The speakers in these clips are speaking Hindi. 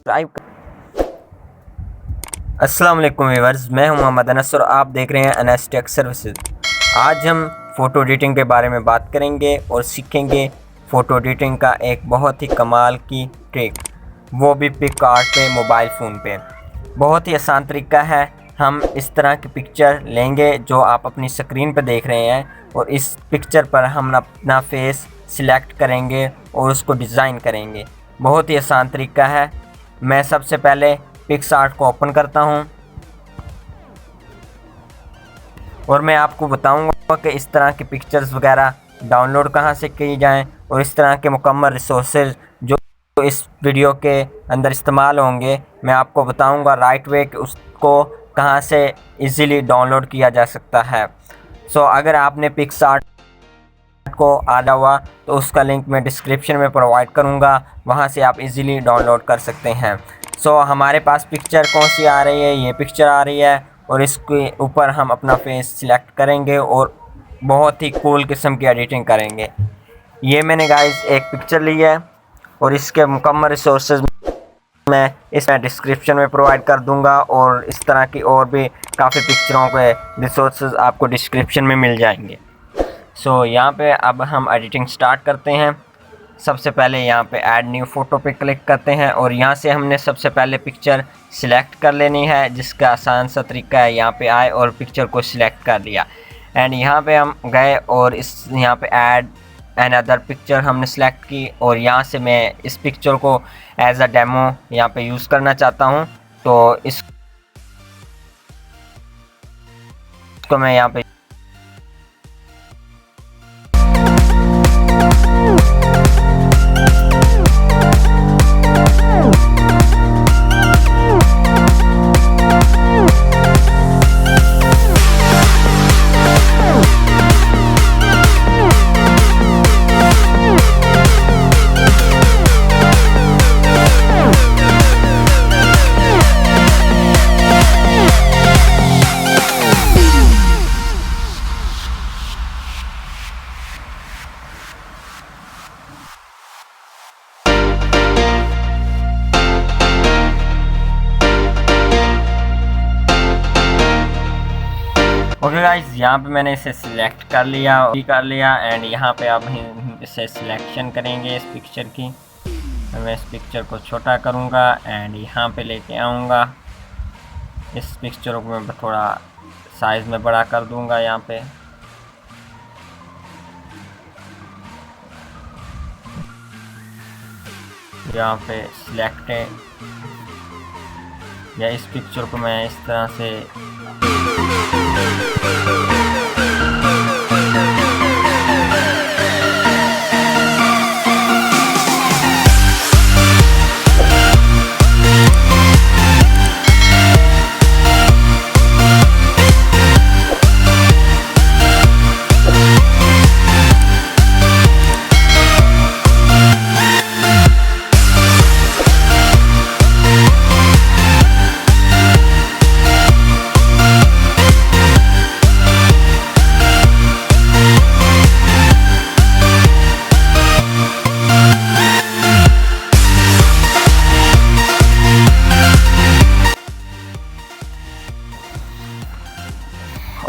अस्सलाम वालेकुम व्यूअर्स, मैं हूं मोहम्मद अनस और आप देख रहे हैं अनस टेक सर्विसेज। आज हम फ़ोटो एडिटिंग के बारे में बात करेंगे और सीखेंगे फ़ोटो एडिटिंग का एक बहुत ही कमाल की ट्रिक, वो भी पिकआर्ट पे मोबाइल फ़ोन पे। बहुत ही आसान तरीका है। हम इस तरह की पिक्चर लेंगे जो आप अपनी स्क्रीन पर देख रहे हैं और इस पिक्चर पर हम अपना फेस सिलेक्ट करेंगे और उसको डिज़ाइन करेंगे। बहुत ही आसान तरीका है। मैं सबसे पहले पिक्सआर्ट को ओपन करता हूं और मैं आपको बताऊंगा कि इस तरह की पिक्चर्स वगैरह डाउनलोड कहां से की जाएं और इस तरह के मुकम्मल रिसोर्सेज जो इस वीडियो के अंदर इस्तेमाल होंगे मैं आपको बताऊंगा राइट वे कि उसको कहां से इजीली डाउनलोड किया जा सकता है। अगर आपने पिक्सआर्ट को आना हुआ तो उसका लिंक मैं डिस्क्रिप्शन में प्रोवाइड करूंगा, वहां से आप इजीली डाउनलोड कर सकते हैं। हमारे पास पिक्चर कौन सी आ रही है, ये पिक्चर आ रही है और इसके ऊपर हम अपना फेस सिलेक्ट करेंगे और बहुत ही कूल किस्म की एडिटिंग करेंगे। ये मैंने गाइस एक पिक्चर ली है और इसके मुकम्मल रिसोर्सेज मैं इसमें डिस्क्रिप्शन में प्रोवाइड कर दूंगा और इस तरह की और भी काफ़ी पिक्चरों के रिसोर्सेज आपको डिस्क्रिप्शन में मिल जाएंगे। यहाँ पे अब हम एडिटिंग स्टार्ट करते हैं। सबसे पहले यहाँ पे ऐड न्यू फ़ोटो पे क्लिक करते हैं और यहाँ से हमने सबसे पहले पिक्चर सिलेक्ट कर लेनी है, जिसका आसान सा तरीका है यहाँ पे आए और पिक्चर को सिलेक्ट कर लिया एंड यहाँ पे हम गए और यहाँ पे ऐड अनदर पिक्चर हमने सिलेक्ट की और यहाँ से मैं इस पिक्चर को एज अ डेमो यहाँ पे यूज़ करना चाहता हूँ। तो इसको मैं यहाँ पे ओके गाइस, यहाँ पे मैंने इसे सिलेक्ट कर लिया एंड यहाँ पे अब हम इसे सिलेक्शन करेंगे इस पिक्चर की। मैं इस पिक्चर को छोटा करूँगा एंड यहाँ पे लेके आऊँगा। इस पिक्चर को मैं थोड़ा साइज़ में बड़ा कर दूँगा। यहाँ पे सिलेक्ट है या इस पिक्चर को मैं इस तरह से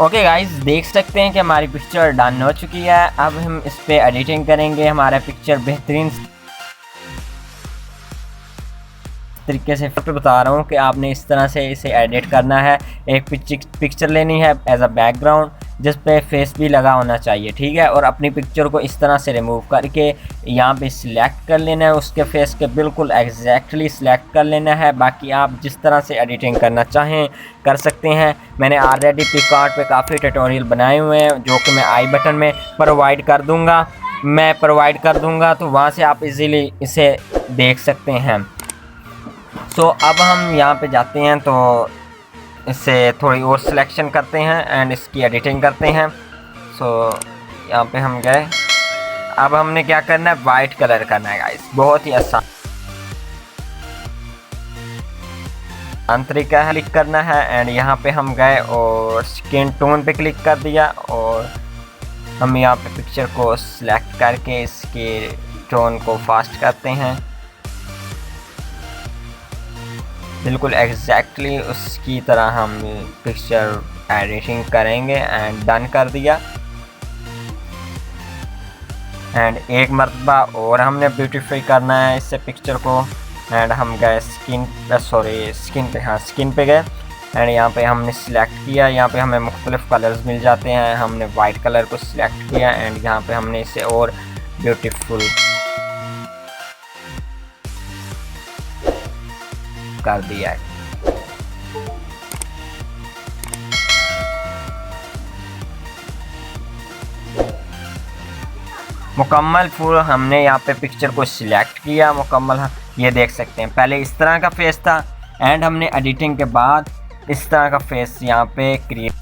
ओके गाइस, देख सकते हैं कि हमारी पिक्चर डन हो चुकी है। अब हम इस पे एडिटिंग करेंगे। हमारा पिक्चर बेहतरीन तरीके से बता रहा हूँ कि आपने इस तरह से इसे एडिट करना है। एक पिक्चर लेनी है एज अ बैकग्राउंड जिस पे फेस भी लगा होना चाहिए, ठीक है। और अपनी पिक्चर को इस तरह से रिमूव करके यहाँ पे सिलेक्ट कर लेना है, उसके फेस के बिल्कुल एग्जैक्टली सिलेक्ट कर लेना है। बाकी आप जिस तरह से एडिटिंग करना चाहें कर सकते हैं। मैंने ऑलरेडी पिकआर्ट पे काफ़ी ट्यूटोरियल बनाए हुए हैं जो कि मैं आई बटन में प्रोवाइड कर दूँगा, तो वहाँ से आप इजीली इसे देख सकते हैं। अब हम यहाँ पे जाते हैं तो इससे थोड़ी और सिलेक्शन करते हैं एंड इसकी एडिटिंग करते हैं। यहाँ पे हम गए। अब हमने क्या करना है, वाइट कलर करना है गाइस। बहुत ही आसान तरीका है, क्लिक करना है एंड यहाँ पे हम गए और स्किन टोन पे क्लिक कर दिया और हम यहाँ पे पिक्चर को सिलेक्ट करके इसके टोन को फास्ट करते हैं। बिल्कुल एग्जैक्टली उसकी तरह हम पिक्चर एडिटिंग करेंगे एंड डन कर दिया। एंड एक मरतबा और हमने ब्यूटीफाई करना है इससे पिक्चर को। एंड हम गए स्किन पे गए एंड यहाँ पे हमने सिलेक्ट किया। यहाँ पे हमें मुख्तलिफ कलर्स मिल जाते हैं। हमने वाइट कलर को सिलेक्ट किया एंड यहाँ पे हमने इसे और ब्यूटीफुल कर दिया है। मुकम्मल फुल हमने यहाँ पे पिक्चर को सिलेक्ट किया मुकम्मल। ये देख सकते हैं पहले इस तरह का फेस था एंड हमने एडिटिंग के बाद इस तरह का फेस यहाँ पे क्रिएट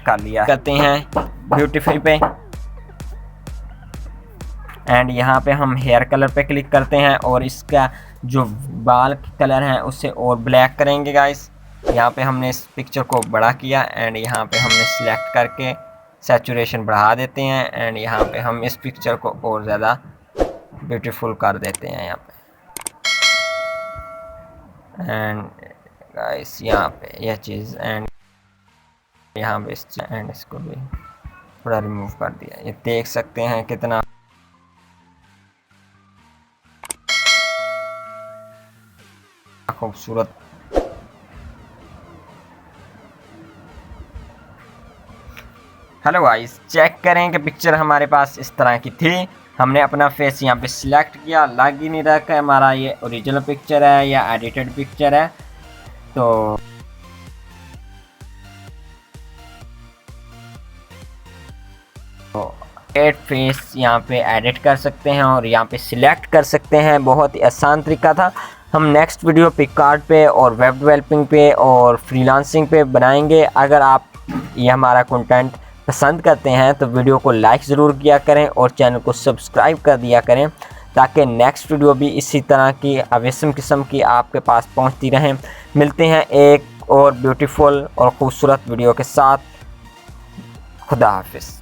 कर लिया। करते हैं ब्यूटीफाई पे एंड यहाँ पे हम हेयर कलर पे क्लिक करते हैं और इसका जो बाल कलर है उसे और ब्लैक करेंगे गाइस। यहाँ पे हमने इस पिक्चर को बड़ा किया एंड यहाँ पे हमने सिलेक्ट करके सैचुरेशन बढ़ा देते हैं एंड यहाँ पे हम इस पिक्चर को और ज़्यादा ब्यूटीफुल कर देते हैं यहाँ पे। एंड गाइस यहाँ पे यह चीज़ एंड यहाँ पे एंड इसको भी थोड़ा रिमूव कर दिया। ये देख सकते हैं कितना खूबसूरत। हेलो गाइस, चेक करें कि पिक्चर हमारे पास इस तरह की थी। हमने अपना फेस यहाँ पे सिलेक्ट किया, लग ही नहीं रहा कि हमारा ये ओरिजिनल पिक्चर है या एडिटेड पिक्चर है। तो एड फेस यहाँ पे एडिट कर सकते हैं और यहाँ पे सिलेक्ट कर सकते हैं। बहुत ही आसान तरीका था। हम नेक्स्ट वीडियो पिकआर्ट पे और वेब डेवलपिंग पे और फ्रीलांसिंग पे बनाएंगे। अगर आप ये हमारा कंटेंट पसंद करते हैं तो वीडियो को लाइक ज़रूर किया करें और चैनल को सब्सक्राइब कर दिया करें ताकि नेक्स्ट वीडियो भी इसी तरह की अवेसम किस्म की आपके पास पहुंचती रहें। मिलते हैं एक और ब्यूटीफुल और ख़ूबसूरत वीडियो के साथ। खुदा हाफिज़।